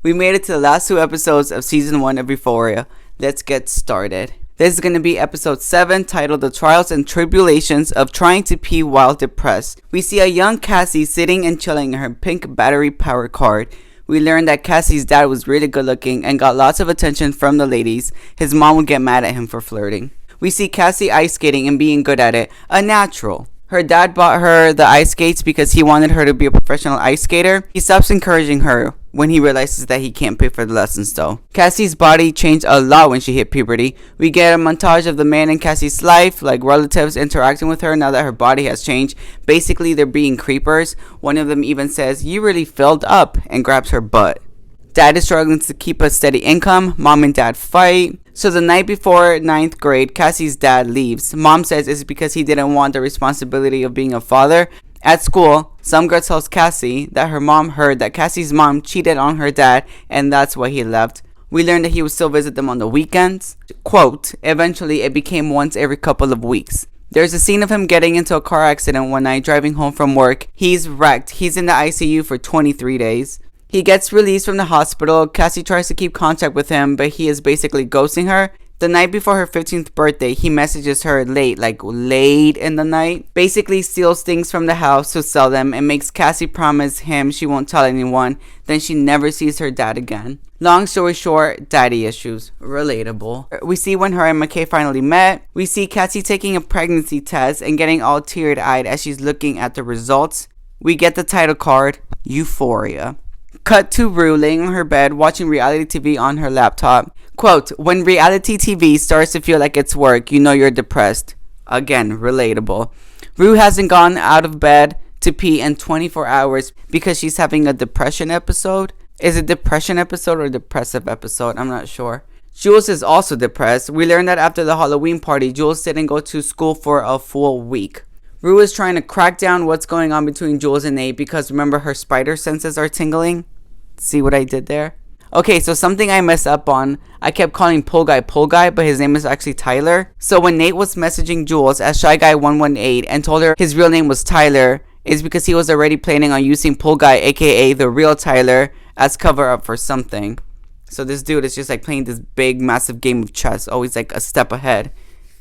We made it to the last 2 episodes of season 1 of Euphoria. Let's get started. This is going to be episode 7, titled The Trials and Tribulations of Trying to Pee While Depressed. We see a young Cassie sitting and chilling in her pink battery powered car. We learned that Cassie's dad was really good looking and got lots of attention from the ladies. His mom would get mad at him for flirting. We see Cassie ice skating and being good at it, a natural. Her dad bought her the ice skates because he wanted her to be a professional ice skater. He stops encouraging her when he realizes that he can't pay for the lessons though. Cassie's body changed a lot when she hit puberty. We get a montage of the man in Cassie's life, like relatives interacting with her now that her body has changed. Basically, they're being creepers. One of them even says, "You really filled up," and grabs her butt. Dad is struggling to keep a steady income. Mom and dad fight. So the night before 9th grade, Cassie's dad leaves. Mom says it's because he didn't want the responsibility of being a father. At school, some girl tells Cassie that her mom heard that Cassie's mom cheated on her dad, and that's why he left. We learned that he would still visit them on the weekends. Quote, eventually it became once every couple of weeks. There's a scene of him getting into a car accident one night driving home from work. He's wrecked. He's in the ICU for 23 days. He gets released from the hospital. Cassie tries to keep contact with him, but he is basically ghosting her. The night before her 15th birthday, he messages her late in the night. Basically steals things from the house to sell them and makes Cassie promise him she won't tell anyone. Then she never sees her dad again. Long story short, daddy issues. Relatable. We see when her and McKay finally met. We see Cassie taking a pregnancy test and getting all teary-eyed as she's looking at the results. We get the title card, Euphoria. Cut to Rue laying on her bed watching reality TV on her laptop. Quote, when reality TV starts to feel like it's work, you know you're depressed. Again, relatable. Rue hasn't gone out of bed to pee in 24 hours because she's having a depression episode. Is it depression episode or depressive episode? I'm not sure. Jules is also depressed. We learned that after the Halloween party, Jules didn't go to school for a full week. Rue is trying to crack down what's going on between Jules and Nate because remember her spider senses are tingling. See what I did there? Okay, so something I messed up on. I kept calling Pull Guy, but his name is actually Tyler. So when Nate was messaging Jules as Shy Guy 118 and told her his real name was Tyler, is because he was already planning on using Pull Guy, aka the real Tyler, as cover up for something. So this dude is just like playing this big, massive game of chess, always like a step ahead.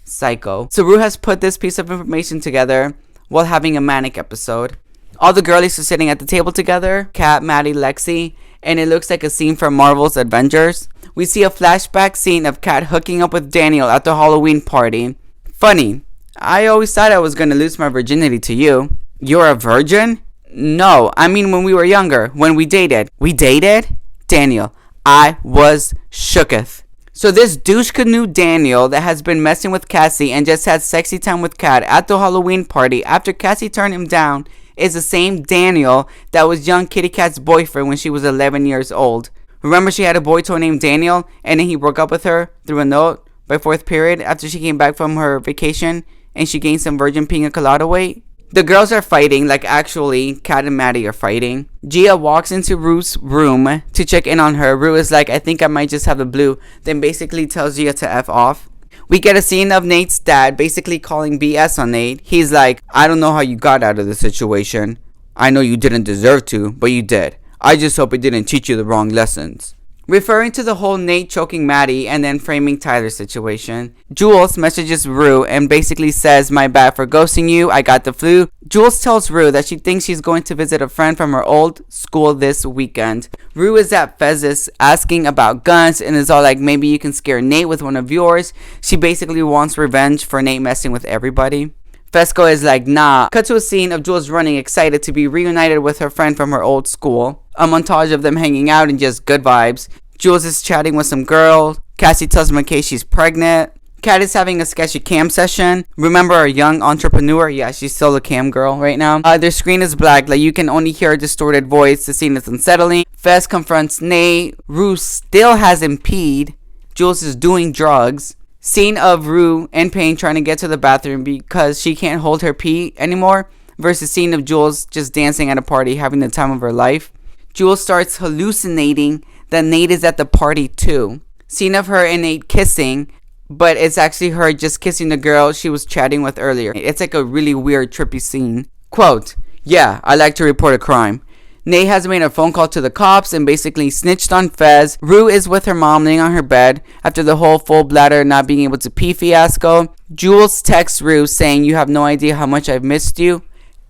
Psycho. So Rue has put this piece of information together while having a manic episode. All the girlies are sitting at the table together. Kat, Maddie, Lexi. And it looks like a scene from Marvel's Avengers. We see a flashback scene of Kat hooking up with Daniel at the Halloween party. Funny. I always thought I was going to lose my virginity to you. You're a virgin? No, I mean when we were younger. When we dated. We dated? Daniel. I was shooketh. So this douche canoe Daniel that has been messing with Cassie and just had sexy time with Kat at the Halloween party after Cassie turned him down is the same Daniel that was young Kitty Cat's boyfriend when she was 11 years old. Remember she had a boy toy named Daniel and then he broke up with her through a note by 4th period after she came back from her vacation and she gained some virgin pina colada weight? The girls are fighting, like actually, Kat and Maddie are fighting. Gia walks into Rue's room to check in on her. Rue is like, I think I might just have the blue, then basically tells Gia to F off. We get a scene of Nate's dad basically calling BS on Nate. He's like, I don't know how you got out of the situation. I know you didn't deserve to, but you did. I just hope it didn't teach you the wrong lessons. Referring to the whole Nate choking Maddie and then framing Tyler's situation. Jules messages Rue and basically says, my bad for ghosting you, I got the flu. Jules tells Rue that she thinks she's going to visit a friend from her old school this weekend. Rue is at Fez's asking about guns and is all like, maybe you can scare Nate with one of yours. She basically wants revenge for Nate messing with everybody. Fesco is like, nah. Cut to a scene of Jules running, excited to be reunited with her friend from her old school. A montage of them hanging out and just good vibes. Jules is chatting with some girl. Cassie tells McKay she's pregnant. Kat is having a sketchy cam session. Remember our young entrepreneur? Yeah, she's still a cam girl right now. Their screen is black, like you can only hear a distorted voice. The scene is unsettling. Fez confronts Nate. Rue still hasn't peed. Jules is doing drugs. Scene of Rue in pain trying to get to the bathroom because she can't hold her pee anymore. Versus scene of Jules just dancing at a party having the time of her life. Jules starts hallucinating that Nate is at the party too. Scene of her and Nate kissing, but it's actually her just kissing the girl she was chatting with earlier. It's like a really weird, trippy scene. Quote, yeah, I like to report a crime. Nate has made a phone call to the cops and basically snitched on Fez. Rue is with her mom laying on her bed after the whole full bladder not being able to pee fiasco. Jules texts Rue saying, "You have no idea how much I've missed you."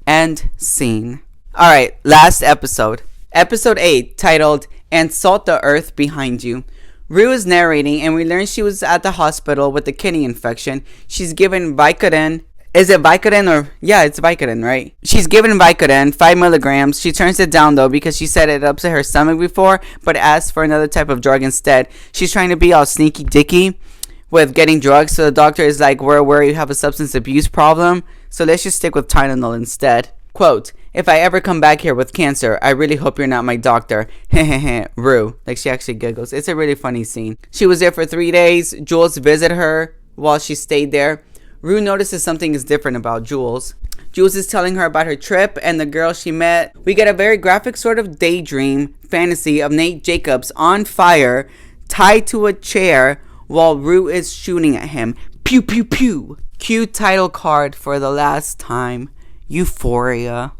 End scene. Alright, last episode. Episode 8, titled, "And Salt the Earth Behind You." Rue is narrating, and we learn she was at the hospital with a kidney infection. She's given Vicodin. Is it Vicodin or... Yeah, it's Vicodin, right? She's given Vicodin, 5 milligrams. She turns it down, though, because she said it upset her stomach before, but asked for another type of drug instead. She's trying to be all sneaky dicky with getting drugs, so the doctor is like, "We're aware you have a substance abuse problem, so let's just stick with Tylenol instead." Quote, "If I ever come back here with cancer, I really hope you're not my doctor." Hehehe, Rue. Like, she actually giggles. It's a really funny scene. She was there for 3 days. Jules visited her while she stayed there. Rue notices something is different about Jules. Jules is telling her about her trip and the girl she met. We get a very graphic sort of daydream fantasy of Nate Jacobs on fire, tied to a chair while Rue is shooting at him. Pew pew pew. Cue title card for the last time. Euphoria.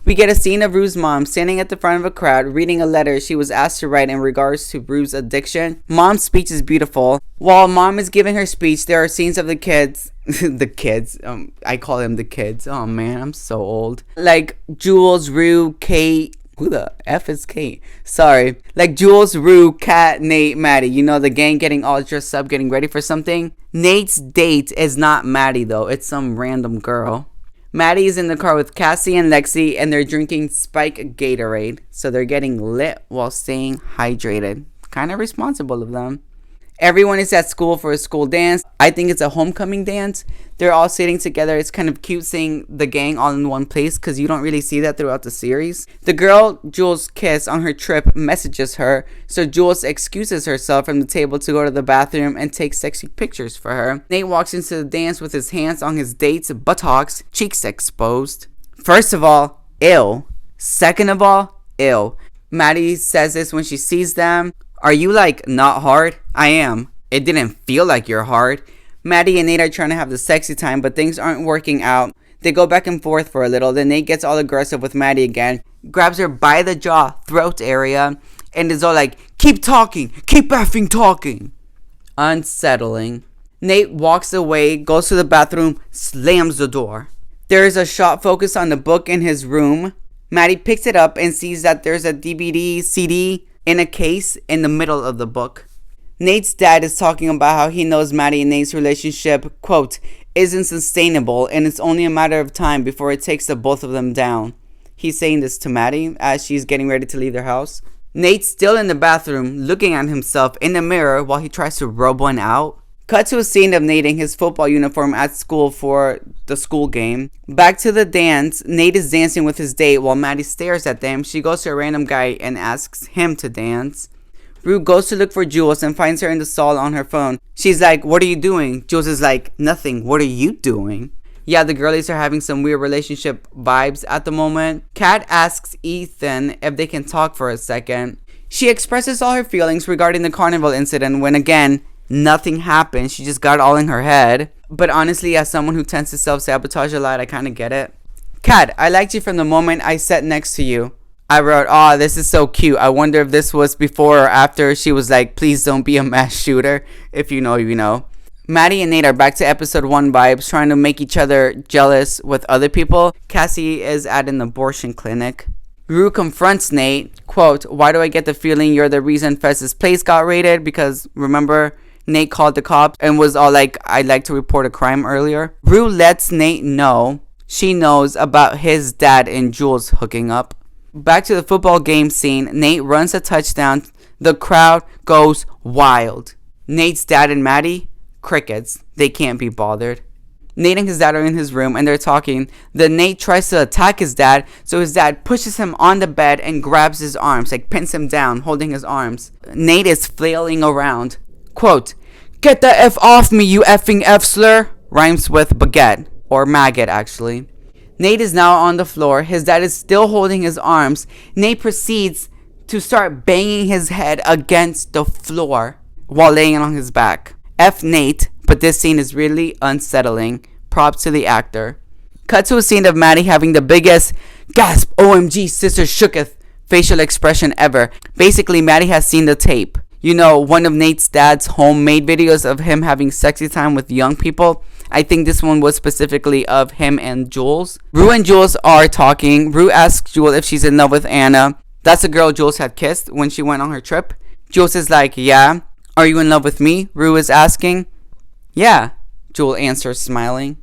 We get a scene of Rue's mom standing at the front of a crowd reading a letter she was asked to write in regards to Rue's addiction. Mom's speech is beautiful. While mom is giving her speech, there are scenes of the kids. The kids. I call them the kids. Oh man, I'm so old. Like Jules, Rue, Kate. Who the F is Kate? Sorry. Like Jules, Rue, Kat, Nate, Maddie. You know, the gang getting all dressed up, getting ready for something. Nate's date is not Maddie though. It's some random girl. Maddie is in the car with Cassie and Lexi, and they're drinking Spike Gatorade. So they're getting lit while staying hydrated. Kind of responsible of them. Everyone is at school for a school dance. I think it's a homecoming dance. They're all sitting together. It's kind of cute seeing the gang all in one place because you don't really see that throughout the series. The girl Jules kissed on her trip messages her, so Jules excuses herself from the table to go to the bathroom and take sexy pictures for her. Nate walks into the dance with his hands on his date's buttocks, cheeks exposed. First of all, ew. Second of all, ew. Maddie says this when she sees them. "Are you like not hard?" "I am. It didn't feel like you're hard." Maddie and Nate are trying to have the sexy time, but things aren't working out. They go back and forth for a little. Then Nate gets all aggressive with Maddie again, grabs her by the jaw, throat area, and is all like, "Keep talking. Keep effing talking." Unsettling. Nate walks away, goes to the bathroom, slams the door. There is a shot focused on the book in his room. Maddie picks it up and sees that there's a DVD, CD, in a case in the middle of the book. Nate's dad is talking about how he knows Maddie and Nate's relationship, quote, "isn't sustainable and it's only a matter of time before it takes the both of them down." He's saying this to Maddie as she's getting ready to leave their house. Nate's still in the bathroom looking at himself in the mirror while he tries to rub one out. Cut to a scene of Nate in his football uniform at school for the school game. Back to the dance. Nate is dancing with his date while Maddie stares at them. She goes to a random guy and asks him to dance. Rue goes to look for Jules and finds her in the stall on her phone. She's like, "What are you doing?" Jules is like, "Nothing. What are you doing?" Yeah, the girlies are having some weird relationship vibes at the moment. Kat asks Ethan if they can talk for a second. She expresses all her feelings regarding the carnival incident when, again, nothing happened. She just got all in her head. But honestly, as someone who tends to self-sabotage a lot, I kind of get it. "Kat, I liked you from the moment I sat next to you." I wrote, "Aw, this is so cute. I wonder if this was before or after she was like, 'Please don't be a mass shooter.' If you know, you know." Maddie and Nate are back to episode 1 vibes, trying to make each other jealous with other people. Cassie is at an abortion clinic. Rue confronts Nate, quote, "Why do I get the feeling you're the reason Fez's place got raided?" Because remember, Nate called the cops and was all like, "I'd like to report a crime earlier." Rue lets Nate know she knows about his dad and Jules hooking up. Back to the football game scene. Nate runs a touchdown. The crowd goes wild. Nate's dad and Maddie, crickets. They can't be bothered. Nate and his dad are in his room and they're talking. Then Nate tries to attack his dad, so his dad pushes him on the bed and grabs his arms, like pins him down, holding his arms. Nate is flailing around. Quote, "Get the F off me, you effing F slur." Rhymes with baguette, or maggot actually. Nate is now on the floor. His dad is still holding his arms. Nate proceeds to start banging his head against the floor while laying on his back. F Nate, but this scene is really unsettling. Props to the actor. Cut to a scene of Maddie having the biggest gasp, OMG, sister shooketh facial expression ever. Basically, Maddie has seen the tape. You know, one of Nate's dad's homemade videos of him having sexy time with young people. I think this one was specifically of him and Jules. Rue and Jules are talking. Rue asks Jules if she's in love with Anna. That's the girl Jules had kissed when she went on her trip. Jules is like, yeah. Are you in love with me? Rue is asking. Yeah, Jules answers, smiling.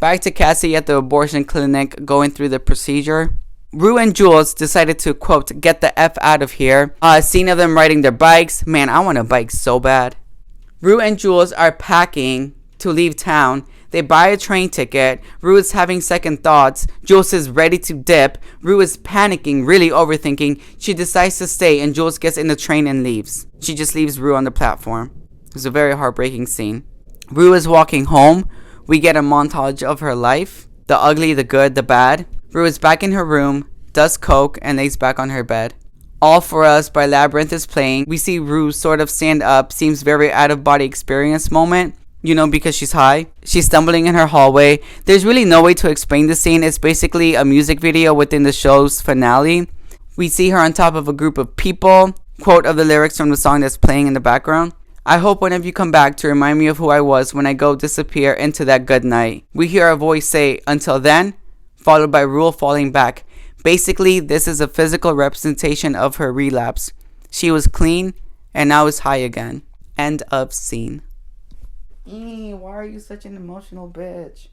Back to Cassie at the abortion clinic going through the procedure. Rue and Jules decided to, quote, get the F out of here. A scene of them riding their bikes. Man, I want a bike so bad. Rue and Jules are packing to leave town. They buy a train ticket. Rue is having second thoughts. Jules is ready to dip. Rue is panicking, really overthinking. She decides to stay and Jules gets in the train and leaves. She just leaves Rue on the platform. It was a very heartbreaking scene. Rue is walking home. We get a montage of her life. The ugly, the good, the bad. Rue is back in her room, does coke, and lays back on her bed. All For Us by Labyrinth is playing. We see Rue sort of stand up, seems very out-of-body experience moment, you know, because she's high. She's stumbling in her hallway. There's really no way to explain the scene. It's basically a music video within the show's finale. We see her on top of a group of people. Quote of the lyrics from the song that's playing in the background. I hope one of you come back to remind me of who I was when I go disappear into that good night. We hear a voice say, until then, followed by Rue falling back. Basically, this is a physical representation of her relapse. She was clean and now is high again. End of scene. Why are you such an emotional bitch?